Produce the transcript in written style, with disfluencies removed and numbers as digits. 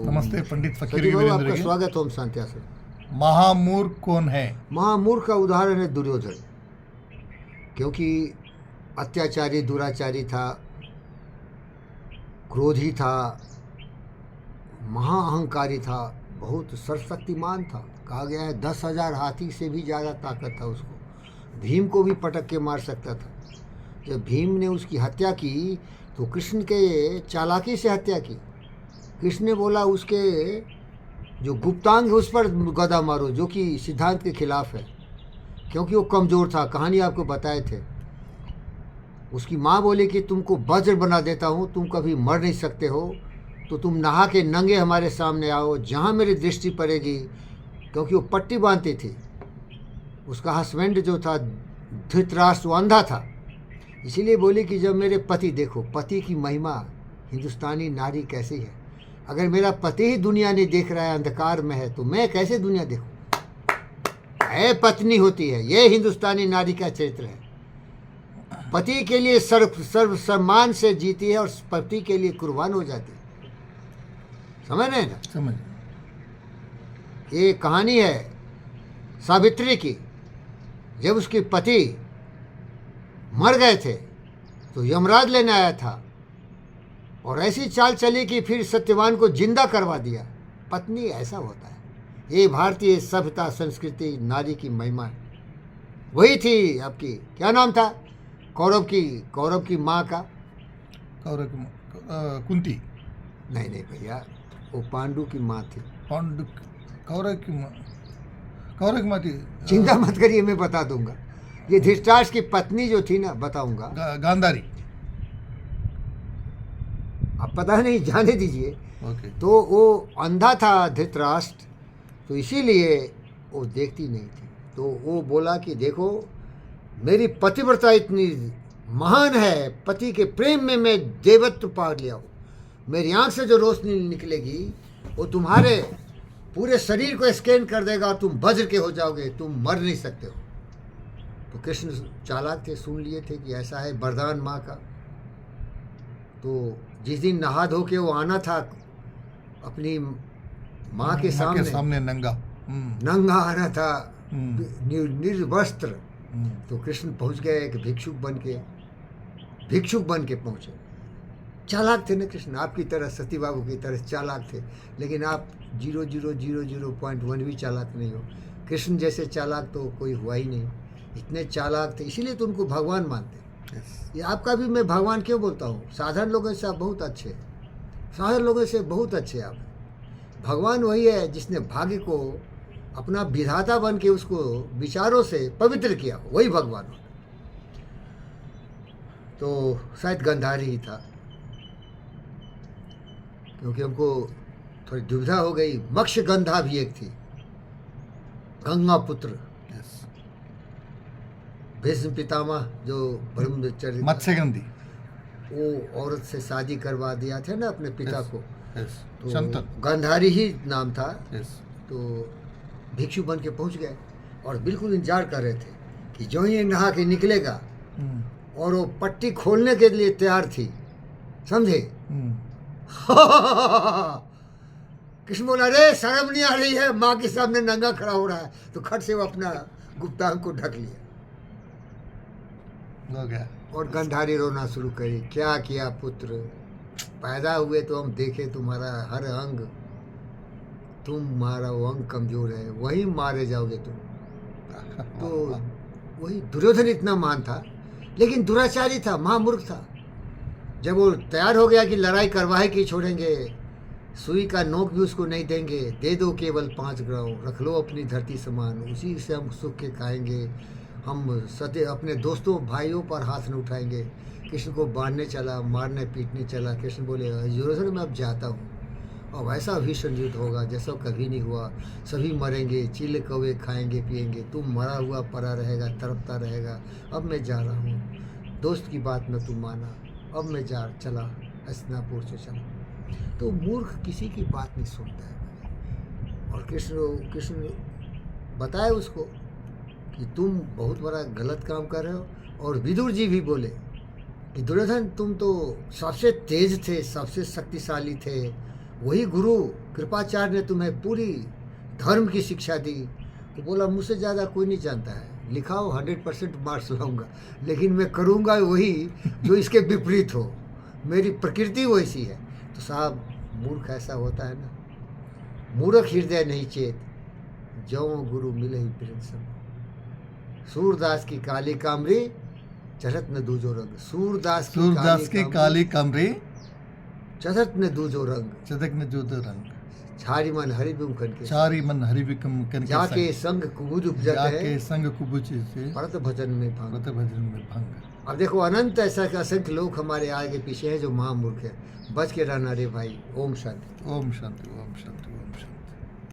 नमस्ते पंडित फकीर सचिव बाबू, वीरेंद्र आपका जी। स्वागत ओम शांति से। महामूर्ख कौन है? महामूर्ख का उदाहरण है दुर्योधन, क्योंकि अत्याचारी दुराचारी था, क्रोधी था, महाअहंकारी था, बहुत सर्वशक्तिमान था। कहा गया है 10,000 हाथी से भी ज़्यादा ताकत था उसको। भीम को भी पटक के मार सकता था। जब भीम ने उसकी हत्या की तो कृष्ण के चालाकी से हत्या की। कृष्ण ने बोला उसके जो गुप्तांग है उस पर गदा मारो, जो कि सिद्धांत के खिलाफ है, क्योंकि वो कमज़ोर था। कहानी आपको बताए थे। उसकी माँ बोली कि तुमको वज्र बना देता हूँ, तुम कभी मर नहीं सकते हो, तो तुम नहा के नंगे हमारे सामने आओ, जहाँ मेरी दृष्टि पड़ेगी। क्योंकि वो पट्टी बांधती थी। उसका हस्बैंड जो था धृतराष्ट्र, वो अंधा था। इसीलिए बोली कि जब मेरे पति, देखो पति की महिमा हिंदुस्तानी नारी कैसी है। अगर मेरा पति ही दुनिया नहीं देख रहा है, अंधकार में है, तो मैं कैसे दुनिया देखूं? है पत्नी होती है। ये हिंदुस्तानी नारी का चरित्र है। पति के लिए सर्व सम्मान से जीती है और पति के लिए कुर्बान हो जाती है। समझ रहे हैं ना? समझ। ये कहानी है सावित्री की। जब उसके पति मर गए थे तो यमराज लेने आया था, और ऐसी चाल चली कि फिर सत्यवान को जिंदा करवा दिया। पत्नी ऐसा होता है। ये भारतीय सभ्यता संस्कृति नारी की महिमा है। वही थी आपकी, क्या नाम था कौरव की माँ का? कुंती। नहीं भैया, वो पांडु की माँ थी। कौरव की माँ थी। चिंता मत करिए, मैं बता दूंगा। ये धृतराष्ट्र की पत्नी जो थी ना, बताऊंगा। गांधारी। अब पता नहीं, जाने दीजिए। ओके। तो वो अंधा था धृतराष्ट्र, तो इसीलिए वो देखती नहीं थी। तो वो बोला कि देखो मेरी पतिव्रता इतनी महान है, पति के प्रेम में मैं देवत्व पा लिया हूँ। मेरी आंख से जो रोशनी निकलेगी वो तुम्हारे पूरे शरीर को स्कैन कर देगा और तुम वज्र के हो जाओगे, तुम मर नहीं सकते हो। तो कृष्ण चालाक थे, सुन लिए थे कि ऐसा है वरदान माँ का। तो जिस दिन नहा धो के वो आना था अपनी माँ के सामने नंगा आना था, निर्वस्त्र। तो कृष्ण पहुँच गए एक भिक्षुक बन के पहुँचे। चालाक थे ना कृष्ण, आपकी तरह, सती बाबू की तरह चालाक थे। लेकिन आप 0.001 भी चालाक नहीं हो। कृष्ण जैसे चालाक तो कोई हुआ ही नहीं। इतने चालाक थे, इसीलिए तो उनको भगवान मानते। ये आपका भी मैं भगवान क्यों बोलता हूँ? साधारण लोगों से आप बहुत अच्छे हैं। साधारण लोगों से बहुत अच्छे आप। भगवान वही है जिसने भाग्य को अपना विधाता बन के उसको विचारों से पवित्र किया, वही भगवान हो। तो शायद गंधारी ही था, क्योंकि हमको थोड़ी दुविधा हो गई। मत्स्यगंधा भी एक थी, गंगा पुत्र, भीष्म पितामह जो ब्रह्मचर्य, मत्स्यगंधी। वो औरत से शादी करवा दिया था ना अपने पिता को। तो गंधारी ही नाम था। तो भिक्षु बन के पहुंच गए और बिल्कुल इंतजार कर रहे थे कि जो ही नहा के निकलेगा, और वो पट्टी खोलने के लिए तैयार थी, समझे? कृष्ण बोला, अरे शर्म नहीं आ रही है? माँ के सामने नंगा खड़ा हो रहा है। तो खट से वो अपना गुप्तांग को ढक लिया हो गया। और गंधारी रोना शुरू करी। क्या किया पुत्र, पैदा हुए तो हम देखे तुम्हारा हर अंग, तुम्हारा वो अंग कमजोर है, वही मारे जाओगे तुम। तो वही दुर्योधन इतना महान था, लेकिन दुराचारी था, महामूर्ख था। जब वो तैयार हो गया कि लड़ाई करवाए कि छोड़ेंगे, सुई का नोक भी उसको नहीं देंगे, दे दो केवल 5 ग्राम, रख लो अपनी धरती समान, उसी से हम सुख के खाएंगे, हम सदैव अपने दोस्तों भाइयों पर हाथ न उठाएंगे। कृष्ण को बांधने चला, मारने पीटने चला। कृष्ण बोले, दुर्योधन मैं अब जाता हूँ, अब ऐसा भीषण युद्ध होगा जैसा कभी नहीं हुआ। सभी मरेंगे, चीले कौवे खाएंगे पिएंगे, तुम मरा हुआ पड़ा रहेगा, तड़पता रहेगा। अब मैं जा रहा हूँ, दोस्त की बात न तुम माना, अब मैं चला हस्तिनापुर से चला। तो मूर्ख किसी की बात नहीं सुनता है। और कृष्ण बताए उसको कि तुम बहुत बड़ा गलत काम कर रहे हो। और विदुर जी भी बोले कि दुर्योधन तुम तो सबसे तेज थे, सबसे शक्तिशाली थे, वही गुरु कृपाचार्य ने तुम्हें पूरी धर्म की शिक्षा दी। तो बोला मुझसे ज़्यादा कोई नहीं जानता है, लिखाओ 100% मार्क्स लाऊंगा, लेकिन मैं करूंगा वही जो इसके विपरीत हो, मेरी प्रकृति वैसी है। तो साहब मूर्ख ऐसा होता है ना, मूर्ख हृदय नहीं चेत, जो गुरु मिले ही प्रेम सब। सूरदास की काली कामरी चढ़त न दूजो रंग, सूरदास की काली कमरे चढ़त न दूजो रंग, चदक न जोत रंग, छारी मन हरि विमुखन के, चारी मन हरि विकम कन के जाके संग कुबुज उपजत जाके है, संग कुबुज से परत भजन में भंग। व्रत भजन में भंग। अब देखो अनंत ऐसा असंख्य लोग हमारे आगे पीछे हैं जो महामूर्ख है, बच के रहना रे भाई। ओम शांति। ओम शांति, ओम शांति।